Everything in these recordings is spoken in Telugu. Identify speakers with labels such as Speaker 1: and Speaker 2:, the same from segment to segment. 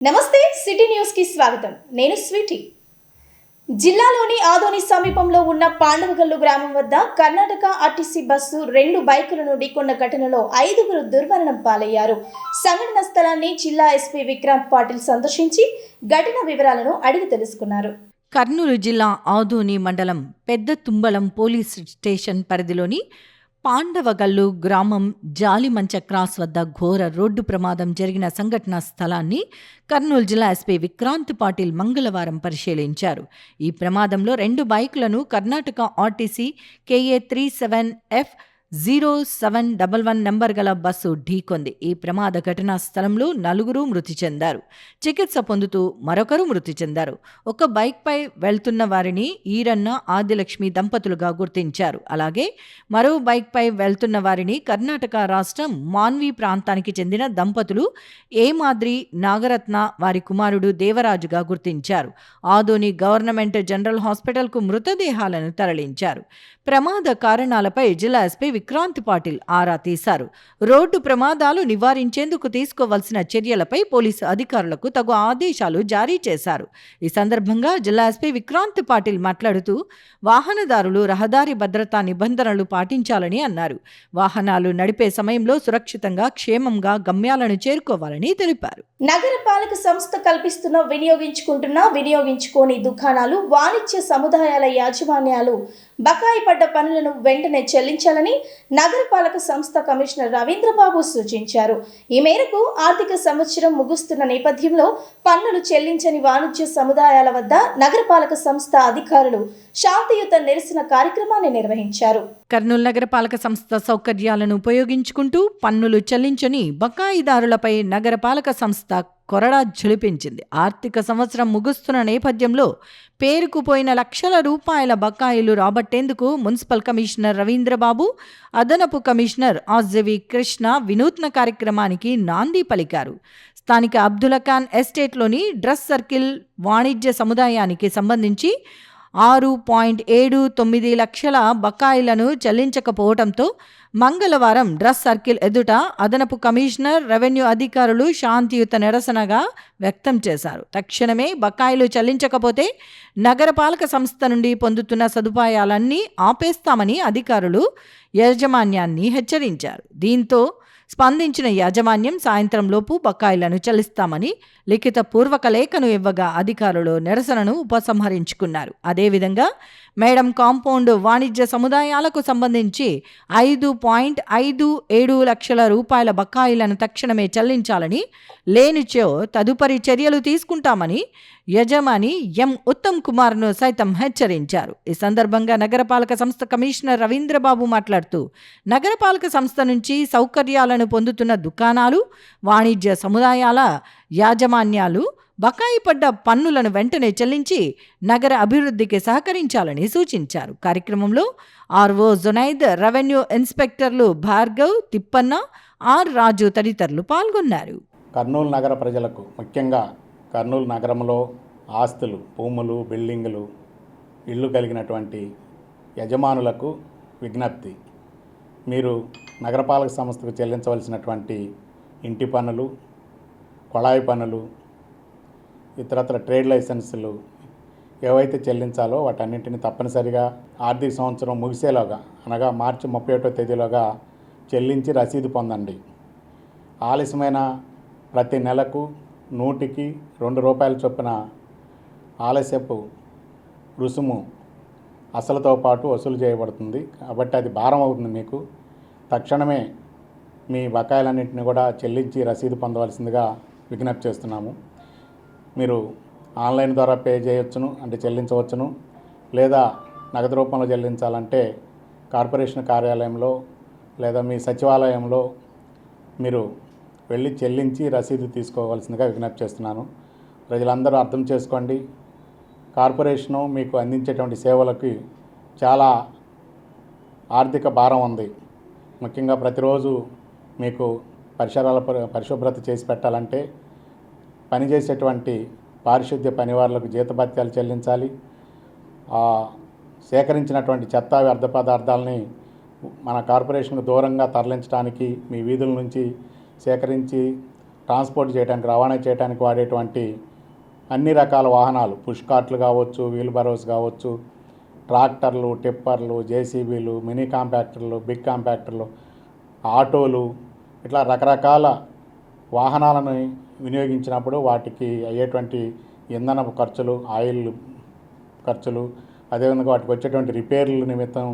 Speaker 1: నమస్తే సిటీ న్యూస్ కి స్వాగతం. నేను స్వీటీ. జిల్లాలోని ఆదోని సమీపంలో ఉన్న పాండవగల్లు గ్రామం వద్ద కర్ణాటక ఆర్టీసీ బస్సు 2 బైకులను ఢీకొన్న ఘటనలో 5గురు దుర్మరణం పాలయ్యారు. సంఘటన స్థలాన్ని జిల్లా ఎస్పీ విక్రాంత్ పాటిల్ సందర్శించి ఘటన వివరాలను అడిగి తెలుసుకున్నారు.
Speaker 2: కర్నూలు జిల్లా ఆదోని మండలం పెద్ద తుంబలం పోలీస్ స్టేషన్ పరిధిలోని పాండవగల్లు గ్రామం జాలిమంచ క్రాస్ వద్ద ఘోర రోడ్డు ప్రమాదం జరిగిన సంఘటనా స్థలాన్ని కర్నూలు జిల్లా ఎస్పీ విక్రాంత్ పాటిల్ మంగళవారం పరిశీలించారు. ఈ ప్రమాదంలో 2 బైకులను Karnataka RTC KA 37F0711 number గల బస్సు ఢీకొంది. ఈ ప్రమాద ఘటనా స్థలంలో 4 మృతి చెందారు. చికిత్స పొందుతూ మరొకరు మృతి చెందారు. ఒక బైక్పై వెళ్తున్న వారిని ఈరన్న ఆదిలక్ష్మి దంపతులుగా గుర్తించారు. అలాగే మరో బైక్పై వెళ్తున్న వారిని కర్ణాటక రాష్ట్రం మాన్వి ప్రాంతానికి చెందిన దంపతులు ఏమాద్రి నాగరత్న వారి కుమారుడు దేవరాజుగా గుర్తించారు. ఆదోని గవర్నమెంట్ జనరల్ హాస్పిటల్కు మృతదేహాలను తరలించారు. ప్రమాద కారణాలపై జిల్లా ఎస్పీ విక్రాంత్ పాటిల్ ఆరా తీశారు. రోడ్డు ప్రమాదాలు నివారించేందుకు తీసుకోవాల్సిన చర్యలపై పోలీసు అధికారులకు తగు ఆదేశాలు జారీ చేశారు. ఈ సందర్భంగా జిల్లా ఎస్పీ విక్రాంత్ పాటిల్ మాట్లాడుతూ వాహనదారులు రహదారి భద్రతా నిబంధనలు పాటించాలని అన్నారు. వాహనాలు నడిపే సమయంలో సురక్షితంగా క్షేమంగా గమ్యాలను చేరుకోవాలని తెలిపారు.
Speaker 1: నగరపాలక సంస్థ కల్పిస్తున్న వినియోగించుకోని దుకాణాలు, వాణిజ్య సముదాయాల యాజమాన్యాలు బకాయి పడ్డ పనులను వెంటనే చెల్లించాలని నగరపాలక సంస్థ కమిషనర్ రవీంద్రబాబు సూచించారు. ఈ మేరకు ఆర్థిక సంవత్సరం ముగుస్తున్న నేపథ్యంలో పన్నులు చెల్లించని వాణిజ్య సముదాయాల వద్ద నగరపాలక సంస్థ అధికారులు శాంతియుత నిరసన కార్యక్రమాన్ని నిర్వహించారు.
Speaker 2: కర్నూలు నగరపాలక సంస్థ సౌకర్యాలను ఉపయోగించుకుంటూ పన్నులు చెల్లించని బకాయిదారులపై నగరపాలక సంస్థ కొరడా ఝుళిపించింది. ఆర్థిక సంవత్సరం ముగుస్తున్న నేపథ్యంలో పేరుకుపోయిన లక్షల రూపాయల బకాయిలు రాబట్టేందుకు మున్సిపల్ కమిషనర్ రవీంద్రబాబు, అదనపు కమిషనర్ ఆర్జవి కృష్ణ వినూత్న కార్యక్రమానికి నాంది పలికారు. స్థానిక అబ్దుల్ఖాన్ ఎస్టేట్లోని డ్రస్ సర్కిల్ వాణిజ్య సముదాయానికి సంబంధించి 6.79 లక్షల బకాయిలను చెల్లించకపోవడంతో మంగళవారం డ్రస్ సర్కిల్ ఎదుట అదనపు కమిషనర్, రెవెన్యూ అధికారులు శాంతియుత నిరసనగా వ్యక్తం చేశారు. తక్షణమే బకాయిలు చెల్లించకపోతే నగరపాలక సంస్థ నుండి పొందుతున్న సదుపాయాలన్నీ ఆపేస్తామని అధికారులు యాజమాన్యాన్ని హెచ్చరించారు. దీంతో స్పందించిన యాజమాన్యం సాయంత్రంలోపు బకాయిలను చెల్లిస్తామని లిఖిత పూర్వక లేఖను ఇవ్వగా అధికారులు నిరసనను ఉపసంహరించుకున్నారు. అదేవిధంగా మేడం కాంపౌండ్ వాణిజ్య సముదాయాలకు సంబంధించి 5.57 లక్షల రూపాయల బకాయిలను తక్షణమే చెల్లించాలని, లేనిచో తదుపరి చర్యలు తీసుకుంటామని యజమాని ఎం ఉత్తమ్ కుమార్ను సైతం హెచ్చరించారు. ఈ సందర్భంగా నగరపాలక సంస్థ కమిషనర్ రవీంద్రబాబు మాట్లాడుతూ నగరపాలక సంస్థ నుంచి సౌకర్యాలను పొందుతున్న దుకాణాలు, వాణిజ్య సముదాయాల యాజమాన్యాలు బకాయి పడ్డ పన్నులను వెంటనే చెల్లించి నగర అభివృద్ధికి సహకరించాలని సూచించారు. కార్యక్రమంలో ఆర్ఓ జునైద్, రెవెన్యూ ఇన్స్పెక్టర్లు భార్గవ్, తిప్పన్న, ఆర్ రాజు తదితరులు పాల్గొన్నారు.
Speaker 3: కర్నూలు నగర ప్రజలకు, ముఖ్యంగా కర్నూలు నగరంలో ఆస్తులు, భూములు, బిల్డింగులు, ఇళ్ళు కలిగినటువంటి యజమానులకు విజ్ఞప్తి. మీరు నగరపాలక సంస్థకు చెల్లించవలసినటువంటి ఇంటి పన్నులు, కొళాయి పన్నులు, ఇతరత్ర ట్రేడ్ లైసెన్సులు ఏవైతే చెల్లించాలో వాటన్నింటినీ తప్పనిసరిగా ఆర్థిక సంవత్సరం ముగిసేలోగా, అనగా మార్చి 31వ తేదీలోగా చెల్లించి రసీదు పొందండి. ఆలస్యమైన ప్రతి నెలకు 100కి 2 రూపాయల చొప్పున ఆలస్యపు రుసుము అసలుతో పాటు వసూలు చేయబడుతుంది. కాబట్టి అది భారం అవుతుంది మీకు. తక్షణమే మీ బకాయిలన్నింటినీ కూడా చెల్లించి రసీదు పొందవలసిందిగా విజ్ఞప్తి చేస్తున్నాము. మీరు ఆన్లైన్ ద్వారా పే చేయవచ్చును, అంటే చెల్లించవచ్చును. లేదా నగదు రూపంలో చెల్లించాలంటే కార్పొరేషన్ కార్యాలయంలో లేదా మీ సచివాలయంలో మీరు వెళ్ళి చెల్లించి రసీదు తీసుకోవాల్సిందిగా విజ్ఞప్తి చేస్తున్నాను. ప్రజలందరూ అర్థం చేసుకోండి. కార్పొరేషను మీకు అందించేటువంటి సేవలకి చాలా ఆర్థిక భారం ఉంది. ముఖ్యంగా ప్రతిరోజు మీకు పరిశుభ్రత చేసి పెట్టాలంటే పనిచేసేటువంటి పారిశుద్ధ్య పనివారులకు జీతభత్యాలు చెల్లించాలి. సేకరించినటువంటి చెత్త వ్యర్థ పదార్థాలని మన కార్పొరేషన్కు దూరంగా తరలించడానికి మీ వీధుల నుంచి సేకరించి ట్రాన్స్పోర్ట్ చేయడానికి, రవాణా చేయడానికి వాడేటువంటి అన్ని రకాల వాహనాలు, పుష్ కార్ట్లు కావచ్చు, వీల్ బరోస్ కావచ్చు, ట్రాక్టర్లు, టిప్పర్లు, జేసీబీలు, మినీ కాంపాక్టర్లు, బిగ్ కాంపాక్టర్లు, ఆటోలు, ఇట్లా రకరకాల వాహనాలను వినియోగించినప్పుడు వాటికి అయ్యేటువంటి ఇంధనపు ఖర్చులు, ఆయిల్ ఖర్చులు, అదేవిధంగా వాటికి వచ్చేటువంటి రిపేర్ల నిమిత్తం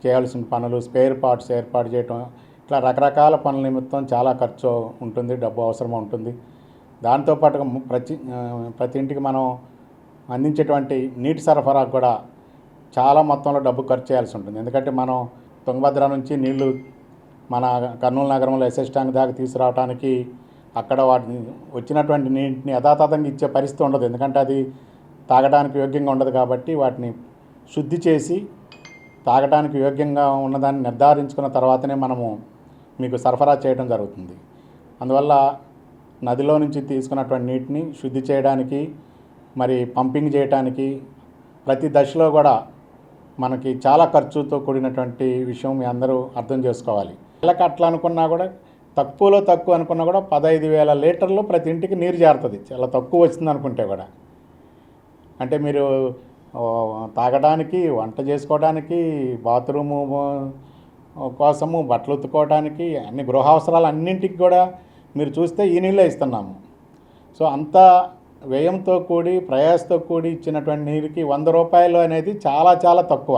Speaker 3: చేయాల్సిన పనులు, స్పేర్ పార్ట్స్ ఏర్పాటు చేయటం, ఇట్లా రకరకాల పనుల నిమిత్తం చాలా ఖర్చు ఉంటుంది, డబ్బు అవసరం ఉంటుంది. దాంతోపాటుగా ప్రతి ఇంటికి మనం అందించేటువంటి నీటి సరఫరా కూడా చాలా మొత్తంలో డబ్బు ఖర్చు చేయాల్సి ఉంటుంది. ఎందుకంటే మనం తుంగభద్ర నుంచి నీళ్లు మన కర్నూలు నగరంలో ఎస్ఎస్ ట్యాంక్ దాకా తీసుకురావడానికి అక్కడ వాటిని వచ్చినటువంటి నీటిని యథాతథంగా ఇచ్చే పరిస్థితి ఉండదు. ఎందుకంటే అది తాగడానికి యోగ్యంగా ఉండదు. కాబట్టి వాటిని శుద్ధి చేసి తాగడానికి యోగ్యంగా ఉన్నదాన్ని నిర్ధారించుకున్న తర్వాతనే మనము మీకు సరఫరా చేయడం జరుగుతుంది. అందువల్ల నదిలో నుంచి తీసుకున్నటువంటి నీటిని శుద్ధి చేయడానికి, మరి పంపింగ్ చేయడానికి ప్రతి దశలో కూడా మనకి చాలా ఖర్చుతో కూడినటువంటి విషయం మీ అందరూ అర్థం చేసుకోవాలి. నెలకు అట్లా అనుకున్నా కూడా, తక్కువలో తక్కువ అనుకున్నా కూడా 15,000 లీటర్లు ప్రతి ఇంటికి నీరు చేరుతుంది. చాలా తక్కువ వచ్చింది అనుకుంటే కూడా. అంటే మీరు తాగడానికి, వంట చేసుకోవడానికి, బాత్రూము కోసము, బట్టలు ఉతుకోవడానికి, అన్ని గృహావసరాలు అన్నింటికి కూడా మీరు చూస్తే ఈ నీళ్ళే ఇస్తున్నాము. సో అంత వ్యయంతో కూడి, ప్రయాసతో కూడి ఇచ్చినటువంటి నీరుకి 100 రూపాయలు అనేది చాలా చాలా తక్కువ.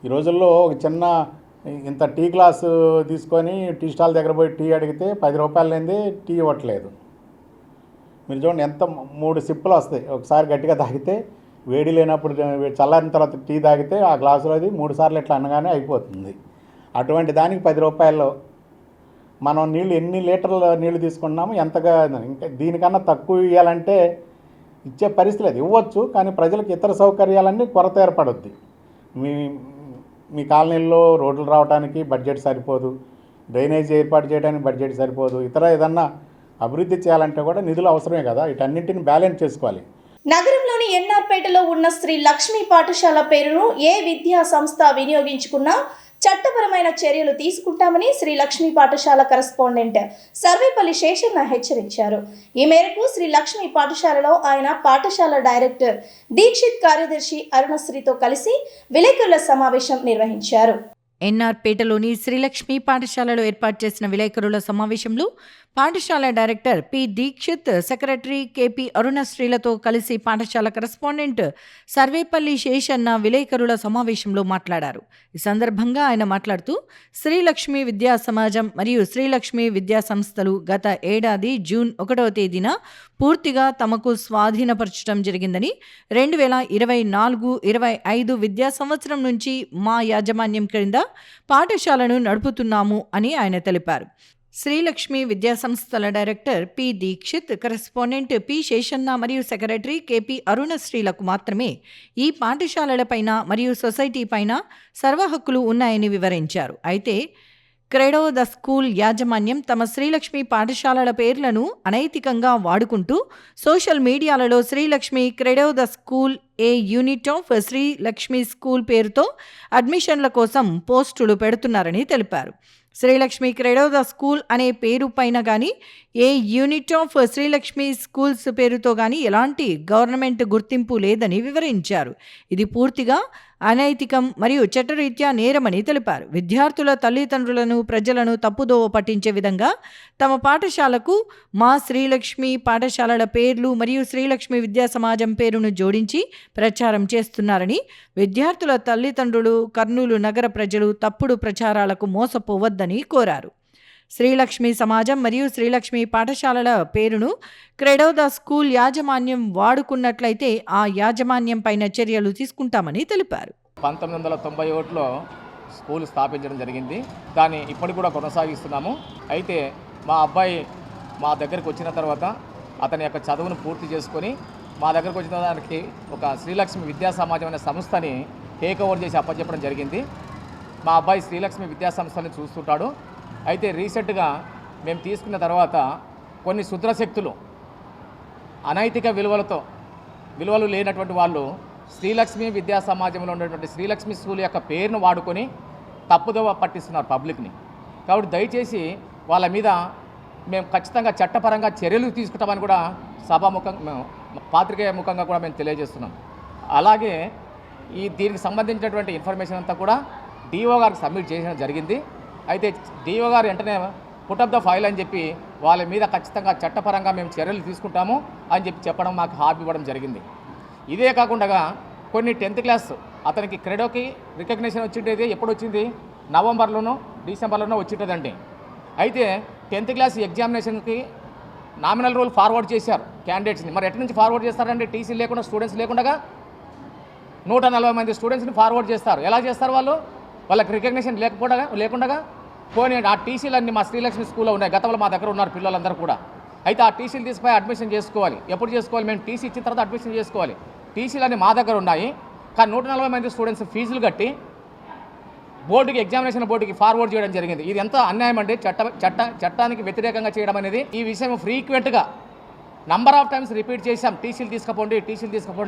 Speaker 3: ఈ రోజుల్లో ఒక చిన్న ఇంత టీ గ్లాసు తీసుకొని టీ స్టాల్ దగ్గర పోయి టీ అడిగితే 10 రూపాయలు లేనిదే టీ ఇవ్వట్లేదు. మీరు చూడండి, ఎంత 3 సిప్పులు వస్తాయి. ఒకసారి గట్టిగా తాగితే, వేడి లేనప్పుడు చల్లారిన తర్వాత టీ తాగితే ఆ గ్లాసులో అది 3 సార్లు ఇట్లా అనగానే అయిపోతుంది. అటువంటి దానికి 10 రూపాయల్లో మనం నీళ్ళు ఎన్ని లీటర్ల నీళ్ళు తీసుకున్నాము, ఎంతగా, ఇంకా దీనికన్నా తక్కువ ఇవ్వాలంటే ఇచ్చే పరిస్థితి లేదు. ఇవ్వచ్చు, కానీ ప్రజలకు ఇతర సౌకర్యాలన్నీ కొరత ఏర్పడుద్ది. మీ కాలనీల్లో రోడ్లు రావడానికి బడ్జెట్ సరిపోదు, డ్రైనేజ్ ఏర్పాటు చేయడానికి బడ్జెట్ సరిపోదు, ఇతర ఏదన్నా అభివృద్ధి చేయాలంటే కూడా నిధులు అవసరమే కదా. వీటన్నింటిని బ్యాలెన్స్ చేసుకోవాలి.
Speaker 1: నగరంలోని ఎన్ఆర్పేటలో ఉన్న శ్రీ లక్ష్మీ పాఠశాల పేరును ఏ విద్యా సంస్థ వినియోగించుకున్నా చట్టపరమైన చర్యలు తీసుకుంటామని శ్రీ లక్ష్మీ పాఠశాల కరెస్పాండెంట్ సర్వేపల్లి శేషన్న హెచ్చరించారు. ఈ మేరకు శ్రీ లక్ష్మీ పాఠశాలలో ఆయన పాఠశాల డైరెక్టర్ దీక్షిత్, కార్యదర్శి అరుణశ్రీతో కలిసి విలేకరుల సమావేశం నిర్వహించారు.
Speaker 2: ఎన్ఆర్పేటలోని శ్రీలక్ష్మి పాఠశాలలో ఏర్పాటు చేసిన విలేకరుల సమావేశంలో పాఠశాల director P Dikshit, secretary KP అరుణశ్రీలతో కలిసి పాఠశాల కరెస్పాండెంట్ సర్వేపల్లి శేషన్న విలేకరుల సమావేశంలో మాట్లాడారు. ఈ సందర్భంగా ఆయన మాట్లాడుతూ శ్రీలక్ష్మి విద్యా సమాజం మరియు శ్రీలక్ష్మి విద్యా సంస్థలు గత ఏడాది జూన్ 1వ తేదీన పూర్తిగా తమకు స్వాధీనపరచడం జరిగిందని, 2024-25 విద్యా సంవత్సరం నుంచి మా యాజమాన్యం క్రింద పాఠశాలను నడుపుతున్నాము అని ఆయన తెలిపారు. శ్రీలక్ష్మి విద్యా సంస్థల director P Dikshit, correspondent P Seshanna మరియు సెక్రటరీ కెపి అరుణశ్రీలకు మాత్రమే ఈ పాఠశాలలపైన మరియు సొసైటీ పైన సర్వ హక్కులు ఉన్నాయని వివరించారు. అయితే క్రెడో ద స్కూల్ యాజమాన్యం తమ శ్రీలక్ష్మి పాఠశాలల పేర్లను అనైతికంగా వాడుకుంటూ సోషల్ మీడియాలలో Srilakshmi credo the school a unit of Srilakshmi school పేరుతో అడ్మిషన్ల కోసం పోస్టులు పెడుతున్నారని తెలిపారు. శ్రీలక్ష్మి క్రెడో ద స్కూల్ అనే పేరు పైన కానీ, ఏ యూనిట్ ఆఫ్ శ్రీలక్ష్మి స్కూల్స్ పేరుతో కానీ ఎలాంటి గవర్నమెంట్ గుర్తింపు లేదని వివరించారు. ఇది పూర్తిగా అనైతికం మరియు చట్టరీత్యా నేరమని తెలిపారు. విద్యార్థుల తల్లిదండ్రులను, ప్రజలను తప్పుదోవ పట్టించే విధంగా తమ పాఠశాలకు మా శ్రీలక్ష్మి పాఠశాలల పేర్లు మరియు శ్రీలక్ష్మి విద్యా సమాజం పేరును జోడించి ప్రచారం చేస్తున్నారని, విద్యార్థుల తల్లిదండ్రులు, కర్నూలు నగర ప్రజలు తప్పుడు ప్రచారాలకు మోసపోవద్దని కోరారు. శ్రీలక్ష్మి సమాజం మరియు శ్రీలక్ష్మి పాఠశాలల పేరును క్రెడో ద స్కూల్ యాజమాన్యం వాడుకున్నట్లయితే ఆ యాజమాన్యం పైన చర్యలు తీసుకుంటామని తెలిపారు.
Speaker 4: 1991లో స్కూల్ స్థాపించడం జరిగింది. దాన్ని ఇప్పటికి కూడా కొనసాగిస్తున్నాము. అయితే మా అబ్బాయి మా దగ్గరికి వచ్చిన తర్వాత అతని యొక్క చదువును పూర్తి చేసుకొని మా దగ్గరకు వచ్చిన దానికి ఒక శ్రీలక్ష్మి విద్యా సమాజం అనే సంస్థని టేక్ ఓవర్ చేసి అప్పచెప్పడం జరిగింది. మా అబ్బాయి శ్రీలక్ష్మి విద్యా సంస్థని చూస్తుంటాడు. అయితే రీసెంట్గా మేము తీసుకున్న తర్వాత కొన్ని శుద్రశక్తులు, అనైతిక విలువలు లేనటువంటి వాళ్ళు శ్రీలక్ష్మి విద్యా సమాజంలో ఉన్నటువంటి శ్రీలక్ష్మి స్కూల్ యొక్క పేరును వాడుకొని తప్పుదోవ పట్టిస్తున్నారు పబ్లిక్ని. కాబట్టి దయచేసి వాళ్ళ మీద మేము ఖచ్చితంగా చట్టపరంగా చర్యలు తీసుకుంటామని కూడా సభాముఖంగా పాత్రికేయ ముఖంగా కూడా మేము తెలియజేస్తున్నాం. అలాగే దీనికి సంబంధించినటువంటి ఇన్ఫర్మేషన్ అంతా కూడా డిఓ గారికి సబ్మిట్ చేయడం జరిగింది. అయితే డిఓ గారు వెంటనే పుట్ అప్ ద ఫైల్ అని చెప్పి వాళ్ళ మీద ఖచ్చితంగా చట్టపరంగా మేము చర్యలు తీసుకుంటాము అని చెప్పడం మాకు హామీ ఇవ్వడం జరిగింది. ఇదే కాకుండా కొన్ని 10th క్లాస్ అతనికి క్రెడోకి రికగ్నిషన్ వచ్చిండేది ఎప్పుడు వచ్చింది, నవంబర్లోనో డిసెంబర్లోనో వచ్చింటుందండి. అయితే 10th క్లాస్ ఎగ్జామినేషన్కి నామినల్ రోల్ ఫార్వర్డ్ చేశారు క్యాండిడేట్స్ని. మరి ఎటు నుంచి ఫార్వర్డ్ చేస్తారంటే టీసీ లేకుండా స్టూడెంట్స్ లేకుండా 140 మంది స్టూడెంట్స్ని ఫార్వర్డ్ చేస్తారు. ఎలా చేస్తారు వాళ్ళు? వాళ్ళకి రికగ్నిషన్ లేకుండా పోనీ ఆ టీసీలన్నీ మా శ్రీలక్ష్మి స్కూల్లో ఉన్నాయి. గతంలో మా దగ్గర ఉన్నారు పిల్లలందరూ కూడా. అయితే ఆ టీసీలు తీసుకుపోయి అడ్మిషన్ చేసుకోవాలి. ఎప్పుడు చేసుకోవాలి? మేము టీసీ ఇచ్చిన తర్వాత అడ్మిషన్ చేసుకోవాలి. టీసీలన్నీ మా దగ్గర ఉన్నాయి. కానీ 140 మంది స్టూడెంట్స్ ఫీజులు కట్టి బోర్డుకి ఎగ్జామినేషన్ బోర్డుకి ఫార్వర్డ్ చేయడం జరిగింది. ఇది ఎంత అన్యాయం అంటే చట్టానికి వ్యతిరేకంగా చేయడం అనేది. ఈ విషయం ఫ్రీక్వెంట్గా నంబర్ ఆఫ్ టైమ్స్ రిపీట్ చేశాం, టీసీలు తీసుకుపోండి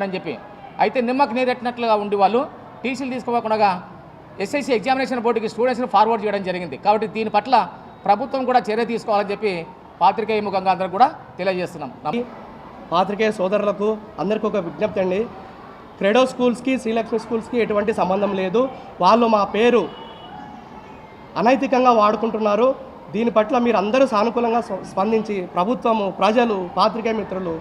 Speaker 4: అని చెప్పి. అయితే నిమ్మకు నీరెట్టినట్లుగా ఉండి వాళ్ళు టీసీలు తీసుకోకుండా ఎస్ఐసి ఎగ్జామినేషన్ బోర్డుకి స్టూడెంట్స్ని ఫార్వర్డ్ చేయడం జరిగింది. కాబట్టి దీని పట్ల ప్రభుత్వం కూడా చర్య తీసుకోవాలని చెప్పి పాత్రికేయ ముఖంగా అందరూ కూడా తెలియజేస్తున్నాం.
Speaker 5: పాత్రికేయ సోదరులకు అందరికీ ఒక విజ్ఞప్తి అండి. క్రెడో స్కూల్స్కి శ్రీలక్ష్మి స్కూల్స్కి ఎటువంటి సంబంధం లేదు. వాళ్ళు మా పేరు అనైతికంగా వాడుకుంటున్నారు. దీని పట్ల మీరు అందరూ సానుకూలంగా స్పందించి ప్రభుత్వము, ప్రజలు, పాత్రికేయ మిత్రులు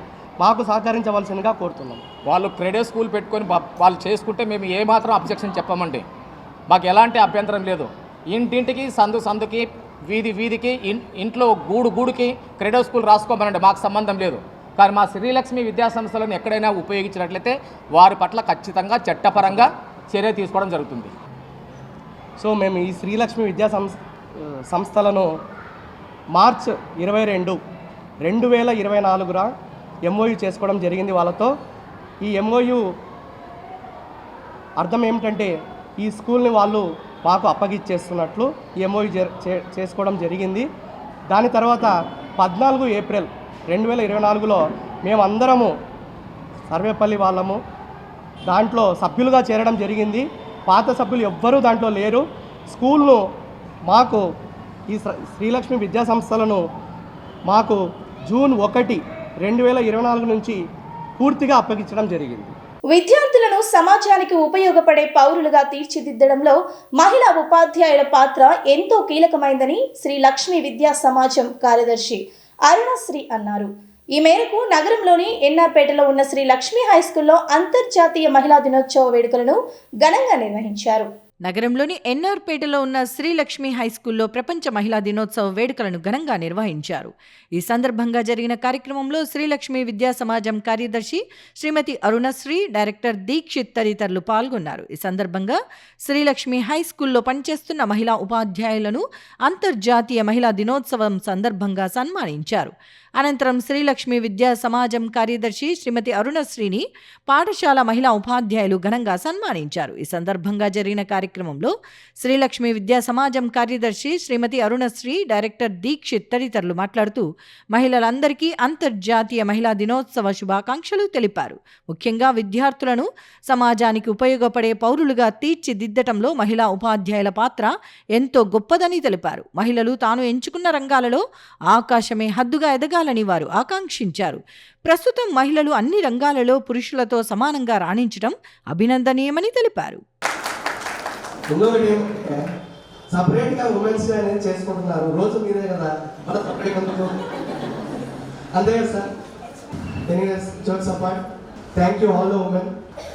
Speaker 5: మాకు సహకరించవలసిందిగా కోరుతున్నాం.
Speaker 4: వాళ్ళు క్రెడో స్కూల్ పెట్టుకొని వాళ్ళు చేసుకుంటే మేము ఏమాత్రం అబ్జెక్షన్ చెప్పమండి. మాకు ఎలాంటి అభ్యంతరం లేదు. ఇంటింటికి సందుకి వీధికి ఇంట్లో గూడుకి క్రెడో స్కూల్ రాసుకోమనండి, మాకు సంబంధం లేదు. కానీ మా శ్రీలక్ష్మి విద్యాసంస్థలను ఎక్కడైనా ఉపయోగించినట్లయితే వారి పట్ల ఖచ్చితంగా చట్టపరంగా చర్య తీసుకోవడం జరుగుతుంది.
Speaker 5: సో మేము ఈ శ్రీలక్ష్మి సంస్థలను మార్చ్ 22, 2024 ఎంఓయూ చేసుకోవడం జరిగింది వాళ్ళతో. ఈ ఎంఓయూ అర్థం ఏమిటంటే ఈ స్కూల్ని వాళ్ళు మాకు అప్పగిచ్చేస్తున్నట్లు ఈ ఎంఓయూ చేసుకోవడం జరిగింది. దాని తర్వాత 14 ఏప్రిల్ 2024లో మేమందరము సర్వేపల్లి వాళ్ళము దాంట్లో సభ్యులుగా చేరడం జరిగింది. పాత సభ్యులు ఎవ్వరూ దాంట్లో లేరు. స్కూల్ను మాకు ఈ శ్రీలక్ష్మి విద్యా సంస్థలను మాకు జూన్ 1, 2024 నుంచి పూర్తిగా అప్పగించడం జరిగింది.
Speaker 1: విద్యార్థులను సమాజానికి ఉపయోగపడే పౌరులుగా తీర్చిదిద్దడంలో మహిళా ఉపాధ్యాయుల పాత్ర ఎంతో కీలకమైందని శ్రీ లక్ష్మీ విద్యా సమాజం కార్యదర్శి అరుణశ్రీ అన్నారు. ఈ మేరకు నగరంలోని ఎన్ఆర్పేటలో ఉన్న శ్రీ లక్ష్మీ హైస్కూల్లో అంతర్జాతీయ మహిళా దినోత్సవ వేడుకలను ఘనంగా నిర్వహించారు.
Speaker 2: నగరంలోని ఎన్ఆర్పేటలో ఉన్న శ్రీలక్ష్మి హైస్కూల్లో ప్రపంచ మహిళా దినోత్సవ వేడుకలను ఘనంగా నిర్వహించారు. ఈ సందర్భంగా జరిగిన కార్యక్రమంలో శ్రీలక్ష్మి విద్యా సమాజం కార్యదర్శి శ్రీమతి అరుణశ్రీ, డైరెక్టర్ దీక్షిత్ తదితరులు పాల్గొన్నారు. ఈ సందర్భంగా శ్రీలక్ష్మి హైస్కూల్లో పనిచేస్తున్న మహిళా ఉపాధ్యాయులను అంతర్జాతీయ మహిళా దినోత్సవం సందర్భంగా సన్మానించారు. అనంతరం శ్రీలక్ష్మి విద్యా సమాజం కార్యదర్శి శ్రీమతి అరుణశ్రీని పాఠశాల మహిళా ఉపాధ్యాయులు ఘనంగా సన్మానించారు. ఈ సందర్భంగా జరిగిన కార్యక్రమంలో శ్రీలక్ష్మి విద్యా సమాజం కార్యదర్శి శ్రీమతి అరుణశ్రీ, డైరెక్టర్ దీక్షిత్ తదితరులు మాట్లాడుతూ మహిళలందరికీ అంతర్జాతీయ మహిళా దినోత్సవ శుభాకాంక్షలు తెలిపారు. ముఖ్యంగా విద్యార్థులను సమాజానికి ఉపయోగపడే పౌరులుగా తీర్చిదిద్దటంలో మహిళా ఉపాధ్యాయుల పాత్ర ఎంతో గొప్పదని తెలిపారు. మహిళలు తాను ఎంచుకున్న రంగాలలో ఆకాశమే హద్దుగా ఎదగాలని వారు ఆకాంక్షించారు. ప్రస్తుతం మహిళలు అన్ని రంగాలలో పురుషులతో సమానంగా రాణించడం అభినందనీయమని తెలిపారు.
Speaker 5: సపరేట్గా ఉమెన్స్ డే అనేది చేసుకుంటున్నారు. రోజు మీరే కదా, మన సపరేట్ అందుకు అంతే కదా sir. Anyways, jokes apart, thank you all the women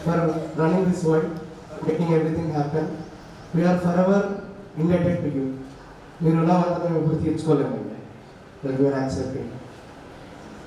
Speaker 5: for running this world, making everything happen. We are forever indebted to you. మీరు ఉన్న వాళ్ళని మేము ఎప్పుడు తీర్చుకోలేమండి. that we are accepting.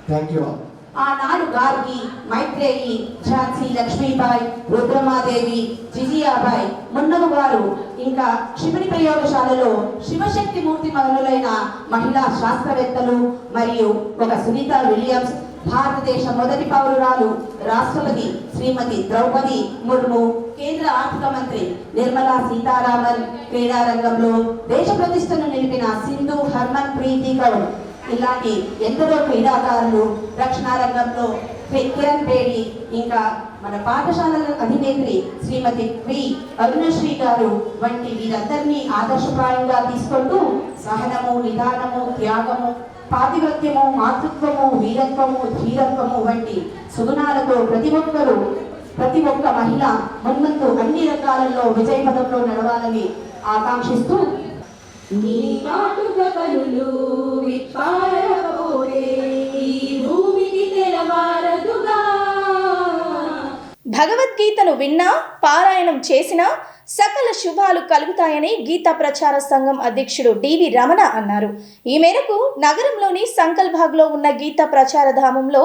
Speaker 5: Thank you all.
Speaker 6: ఆనాడు గార్గి, మైత్రేయి, ఝాన్సీ లక్ష్మీబాయి, రుద్రమాదేవి, జిజియాబాయి మున్నగు వారు ఇంకా క్షిపణి ప్రయోగశాలలో శివశక్తి మూర్తి మనులైన మహిళా శాస్త్రవేత్తలు మరియు ఒక సునీత విలియమ్స్, భారతదేశ మొదటి పౌరురాలు రాష్ట్రపతి శ్రీమతి ద్రౌపది ముర్ము, కేంద్ర ఆర్థిక మంత్రి నిర్మలా సీతారామన్, క్రీడా రంగంలో దేశ ప్రతిష్టను నిలిపిన సింధు హర్మన్ ప్రీతి కౌర్ ఇలాంటి ఎందరో క్రీడాకారులు, రక్షణ రంగంలో కిరణ్ బేడి, ఇంకా మన పాఠశాలల అధినేత్రి శ్రీమతి వి అరుణశ్రీ గారు వంటి వీరందరినీ ఆదర్శప్రాయంగా తీసుకుంటూ సహనము, నిదానము, త్యాగము, పాతివ్రత్యము, మాతృత్వము, వీరత్వము, ధీరత్వము వంటి సుగుణాలతో ప్రతి ఒక్క మహిళ మున్ముందు అన్ని రంగాలలో విజయ పదంలో నడవాలని ఆకాంక్షిస్తూ నీ మాటుగా కనులు విప్పారకపోతే ఈ భూమికి తెలవారదుగా.
Speaker 1: భగవద్గీతను విన్నా, పారాయణం చేసినా సకల శుభాలు కలుగుతాయని గీతా ప్రచార సంఘం అధ్యక్షుడు డివి రమణ అన్నారు. ఈ మేరకు నగరంలోని సంకల్బాగ్లో ఉన్న గీతా ప్రచార ధామంలో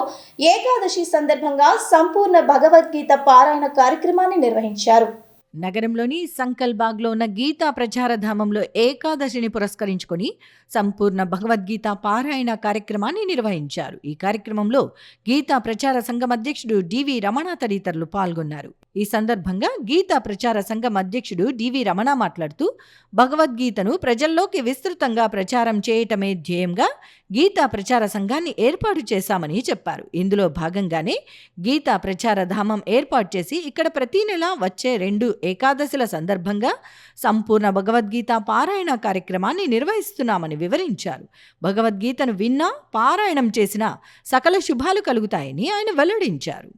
Speaker 1: ఏకాదశి సందర్భంగా సంపూర్ణ భగవద్గీత పారాయణ కార్యక్రమాన్ని నిర్వహించారు.
Speaker 2: నగరంలోని సంకల్బాగ్లో ఉన్న గీతా ప్రచారధామంలో ఏకాదశిని పురస్కరించుకొని సంపూర్ణ భగవద్గీత పారాయణ కార్యక్రమాన్ని నిర్వహించారు. ఈ కార్యక్రమంలో గీతా ప్రచార సంఘం అధ్యక్షుడు డివి రమణ తదితరులు పాల్గొన్నారు. ఈ సందర్భంగా గీతా ప్రచార సంఘం అధ్యక్షుడు డివి రమణ మాట్లాడుతూ భగవద్గీతను ప్రజల్లోకి విస్తృతంగా ప్రచారం చేయటమే ధ్యేయంగా గీతా ప్రచార సంఘాన్ని ఏర్పాటు చేశామని చెప్పారు. ఇందులో భాగంగానే గీతా ప్రచార ధామం ఏర్పాటు చేసి ఇక్కడ ప్రతి నెల వచ్చే 2 ఏకాదశుల సందర్భంగా సంపూర్ణ భగవద్గీత పారాయణ కార్యక్రమాన్ని నిర్వహిస్తున్నామని వివరించారు. భగవద్గీతను విన్నా, పారాయణం చేసినా సకల శుభాలు కలుగుతాయని ఆయన వెల్లడించారు.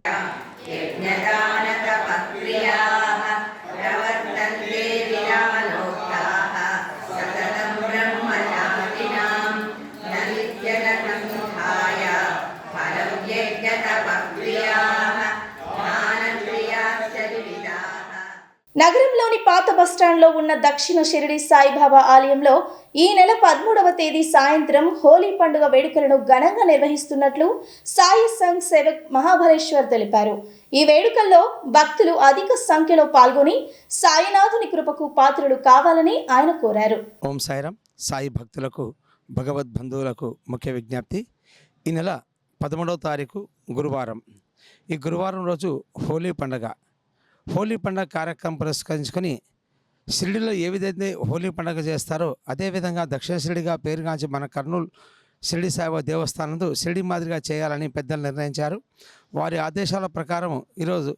Speaker 1: నగరంలోని పాత బస్టాండ్లో ఉన్న దక్షిణ షిరిడి సాయిబాబా ఆలయంలో ఈ నెల 13వ తేదీ సాయంత్రం హోలీ పండుగ వేడుకలను ఘనంగా నిర్వహిస్తున్నట్లు సాయి సంఘ్ సేవక్ మహాబలేశ్వర్ తెలిపారు. ఈ వేడుకల్లో భక్తులు అధిక సంఖ్యలో పాల్గొని సాయినాథుని కృపకు పాత్రులు కావాలని ఆయన కోరారు.
Speaker 7: ఓం సాయిరాం. సాయి భక్తులకు, భగవద్ బంధువులకు ముఖ్య విజ్ఞప్తి. ఈ నెల 13వ తారీఖు గురువారం. ఈ గురువారం రోజు హోలీ పండుగ కార్యక్రమం పురస్కరించుకొని షిరిడిలో ఏ విధంగా హోలీ పండుగ చేస్తారో అదేవిధంగా దక్షిణ షిరిడిగా పేరుగాంచి మన కర్నూలు షిరిడి సాయిబాబా దేవస్థానంలో షిరిడి మాదిరిగా చేయాలని పెద్దలు నిర్ణయించారు. వారి ఆదేశాల ప్రకారం ఈరోజు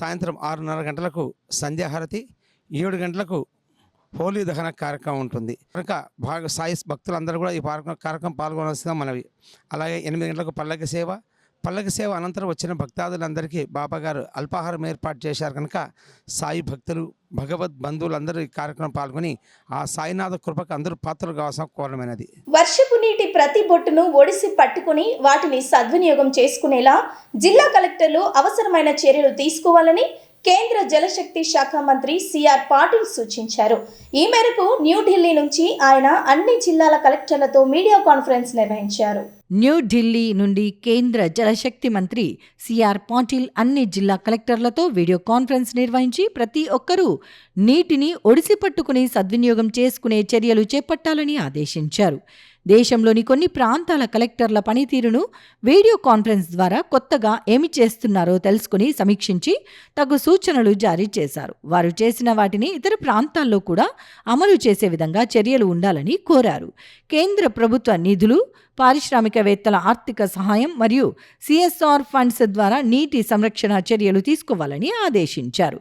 Speaker 7: సాయంత్రం 6:30 గంటలకు సంధ్యాహారతి, 7 గంటలకు హోలీ దహన కార్యక్రమం ఉంటుంది. కనుక సాయి భక్తులందరూ కూడా ఈ కార్యక్రమం పాల్గొనాల్సిన మనవి. అలాగే 8 గంటలకు పల్లకి సేవ అనంతరం వచ్చిన భక్తాదులందరికీ బాబాగారు అల్పాహారం ఏర్పాటు చేశారు. కనుక సాయి భక్తులు, భగవద్ బంధువులందరూ ఈ కార్యక్రమం పాల్గొని ఆ సాయినాథ కృపకు అందరూ పాత్రలు కావాల్సిన కోరమైనది.
Speaker 1: వర్షపు నీటి ప్రతి బొట్టును ఒడిసి పట్టుకుని వాటిని సద్వినియోగం చేసుకునేలా జిల్లా కలెక్టర్లు అవసరమైన చర్యలు తీసుకోవాలని కేంద్ర జలశక్తి శాఖ మంత్రి సిఆర్ పాటిల్ సూచించారు. ఈ మేరకు న్యూఢిల్లీ నుంచి ఆయన అన్ని జిల్లాల కలెక్టర్లతో మీడియా కాన్ఫరెన్స్ నిర్వహించారు.
Speaker 2: న్యూఢిల్లీ నుండి కేంద్ర జలశక్తి మంత్రి సిఆర్ పాటిల్ అన్ని జిల్లా కలెక్టర్లతో వీడియో కాన్ఫరెన్స్ నిర్వహించి ప్రతి ఒక్కరూ నీటిని ఒడిసి పట్టుకుని సద్వినియోగం చేసుకునే చర్యలు చేపట్టాలని ఆదేశించారు. దేశంలోని కొన్ని ప్రాంతాల కలెక్టర్ల పనితీరును వీడియో కాన్ఫరెన్స్ ద్వారా కొత్తగా ఏమి చేస్తున్నారో తెలుసుకుని సమీక్షించి తగు సూచనలు జారీ చేశారు. వారు చేసిన వాటిని ఇతర ప్రాంతాల్లో కూడా అమలు చేసే విధంగా చర్యలు ఉండాలని కోరారు. కేంద్ర ప్రభుత్వ నిధులు, పారిశ్రామికవేత్తల ఆర్థిక సహాయం మరియు సిఎస్ఆర్ ఫండ్స్ ద్వారా నీటి సంరక్షణ చర్యలు తీసుకోవాలని ఆదేశించారు.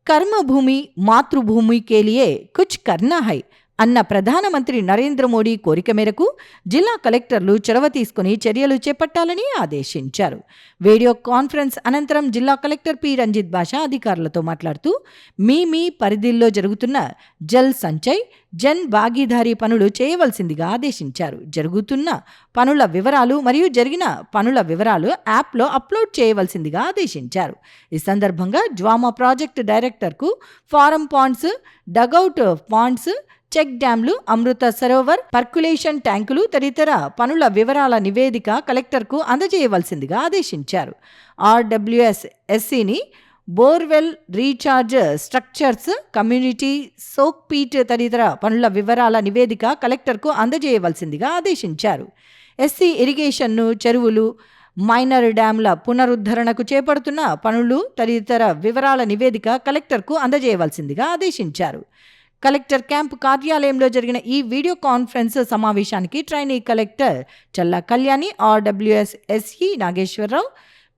Speaker 2: కర్మభూమి మాతృభూమి కే లియే కుచ్ కర్నా హై అన్న ప్రధానమంత్రి నరేంద్ర మోడీ కోరిక మేరకు జిల్లా కలెక్టర్లు చొరవ తీసుకుని చర్యలు చేపట్టాలని ఆదేశించారు. వీడియో కాన్ఫరెన్స్ అనంతరం జిల్లా కలెక్టర్ పి రంజిత్ బాషా అధికారులతో మాట్లాడుతూ మీ పరిధిలో జరుగుతున్న జల్ సంచయ్, జన్ భాగీదారీ పనులు చేయవలసిందిగా ఆదేశించారు. జరుగుతున్న పనుల వివరాలు మరియు జరిగిన పనుల వివరాలు యాప్లో అప్లోడ్ చేయవలసిందిగా ఆదేశించారు. ఈ సందర్భంగా జ్వామా ప్రాజెక్టు డైరెక్టర్కు farm ponds, dugout ponds, check డ్యాంలు, అమృత సరోవర్, పర్కులేషన్ ట్యాంకులు తదితర పనుల వివరాల నివేదిక కలెక్టర్కు అందజేయవలసిందిగా ఆదేశించారు. RWSSCని borewell recharge structures, community soak pit తదితర పనుల వివరాల నివేదిక కలెక్టర్కు అందజేయవలసిందిగా ఆదేశించారు. ఎస్సీ ఇరిగేషన్ను, చెరువులు, మైనర్ డ్యాంల పునరుద్ధరణకు చేపడుతున్న పనులు తదితర వివరాల నివేదిక కలెక్టర్కు అందజేయవలసిందిగా ఆదేశించారు. కలెక్టర్ క్యాంపు కార్యాలయంలో జరిగిన ఈ వీడియో కాన్ఫరెన్స్ సమావేశానికి trainee collector Challa Kalyani, RWSSE Nageswara Rao,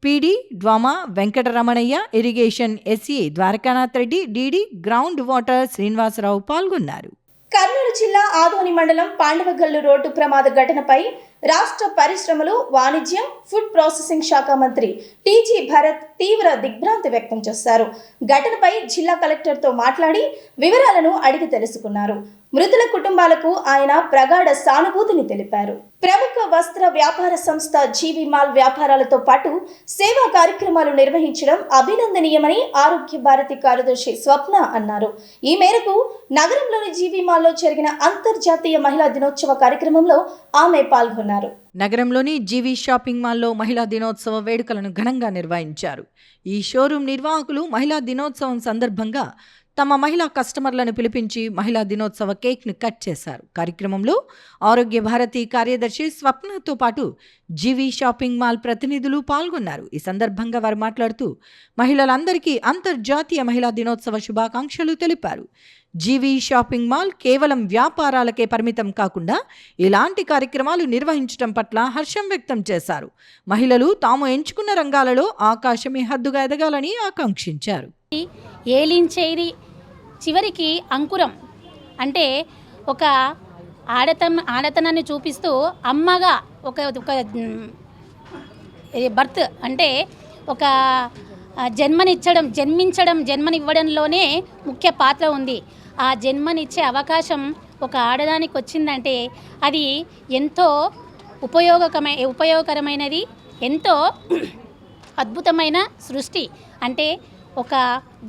Speaker 2: PD DWAMA Venkataramanaiah, irrigation SE Dwarakanath Reddy, DD ground water Srinivasa Rao పాల్గొన్నారు.
Speaker 1: కర్నూలు జిల్లా ఆదోని మండలం పాండవగల్లు రోడ్డు ప్రమాద ఘటనపై రాష్ట్ర పరిశ్రమలు, వాణిజ్యం, ఫుడ్ ప్రాసెసింగ్ శాఖ మంత్రి టీజీ భరత్ తీవ్ర దిగ్భ్రాంతి వ్యక్తం చేశారు. ఘటనపై జిల్లా కలెక్టర్తో మాట్లాడి వివరాలను అడిగి తెలుసుకున్నారు. మృతుల కుటుంబాలకు ఆయన ప్రగాఢ సానుభూతిని తెలిపారు. ప్రముఖ వస్త్ర వ్యాపార సంస్థ జీవి మాల్ వ్యాపారాలతో పాటు సేవా కార్యక్రమాలు నిర్వహించడం అభినందనీయమని ఆరోగ్య భారతి కార్యదర్శి స్వప్న అన్నారు. ఈ మేరకు నగరంలోని జీవి మాల్లో జరిగిన అంతర్జాతీయ మహిళా దినోత్సవ కార్యక్రమంలో ఆమె పాల్గొన్నారు.
Speaker 2: నగరంలోని జీవి షాపింగ్ మాల్లో మహిళా దినోత్సవ వేడుకలను ఘనంగా నిర్వహించారు. ఈ షోరూం నిర్వాహకులు మహిళా దినోత్సవం సందర్భంగా తమ మహిళా కస్టమర్లను పిలిపించి మహిళా దినోత్సవ కేక్ను కట్ చేశారు. కార్యక్రమంలో ఆరోగ్య భారతి కార్యదర్శి స్వప్నతో పాటు జీవి షాపింగ్ మాల్ ప్రతినిధులు పాల్గొన్నారు. ఈ సందర్భంగా వారు మాట్లాడుతూ మహిళలందరికీ అంతర్జాతీయ మహిళా దినోత్సవ శుభాకాంక్షలు తెలిపారు. జీవి షాపింగ్ మాల్ కేవలం వ్యాపారాలకే పరిమితం కాకుండా ఇలాంటి కార్యక్రమాలు నిర్వహించడం పట్ల హర్షం వ్యక్తం చేశారు. మహిళలు తాము ఎంచుకున్న రంగాలలో ఆకాశమే హద్దుగా ఎదగాలని ఆకాంక్షించారు.
Speaker 8: ఏలించేది చివరికి అంకురం అంటే ఒక ఆడతనాన్ని చూపిస్తూ అమ్మగా ఒక బర్త్ అంటే ఒక జన్మనివ్వడంలోనే ముఖ్య పాత్ర ఉంది. ఆ జన్మనిచ్చే అవకాశం ఒక ఆడదానికి వచ్చిందంటే అది ఎంతో ఉపయోగకరమైనది, ఎంతో అద్భుతమైన సృష్టి. అంటే ఒక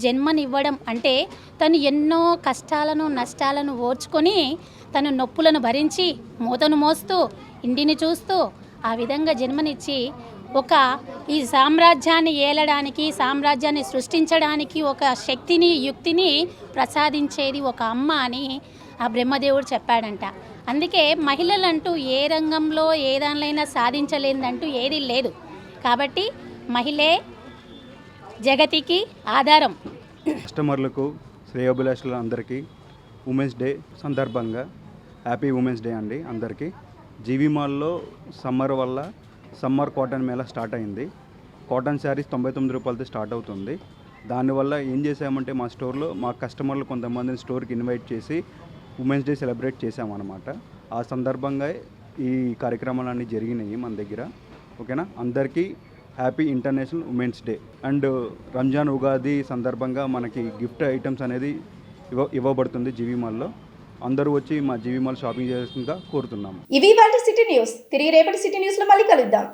Speaker 8: జన్మనివ్వడం అంటే తను ఎన్నో కష్టాలను నష్టాలను ఓర్చుకొని తను నొప్పులను భరించి మూతను మోస్తూ ఇంటిని చూస్తూ ఆ విధంగా జన్మనిచ్చి ఒక ఈ సామ్రాజ్యాన్ని ఏలడానికి, సామ్రాజ్యాన్ని సృష్టించడానికి ఒక శక్తిని, యుక్తిని ప్రసాదించేది ఒక అమ్మ అని ఆ బ్రహ్మదేవుడు చెప్పాడంట. అందుకే మహిళలంటూ ఏ రంగంలో ఏ దానిలైనా సాధించలేదంటూ ఏదీ లేదు. కాబట్టి మహిళే జగతికి ఆధారం.
Speaker 9: కస్టమర్లకు, శ్రేయోభిలాషులు అందరికీ ఉమెన్స్ డే సందర్భంగా హ్యాపీ ఉమెన్స్ డే అండి అందరికీ. జీవి మాల్లో సమ్మర్ కాటన్ మేళా స్టార్ట్ అయింది. కాటన్ శారీస్ 99 రూపాయలతో స్టార్ట్ అవుతుంది. దానివల్ల ఏం చేసామంటే మా స్టోర్లో మా కస్టమర్లు కొంతమందిని స్టోర్కి ఇన్వైట్ చేసి ఉమెన్స్ డే సెలబ్రేట్ చేసామన్నమాట. ఆ సందర్భంగా ఈ కార్యక్రమాలన్నీ జరిగినాయి మన దగ్గర. ఓకేనా, అందరికీ happy international women's day. And Ramzan, Ugadi సందర్భంగా మనకి గిఫ్ట్ ఐటమ్స్ అనేది ఇవ్వబడుతుంది జీవి మాల్లో. అందరూ వచ్చి మా జీవి మాల్ షాపింగ్ చేయాల్సిందిగా కోరుతున్నాము.
Speaker 1: ఇవి వాటి సిటీ న్యూస్. తిరిగి రేపటి సిటీ న్యూస్లో మళ్ళీ కలుద్దాం.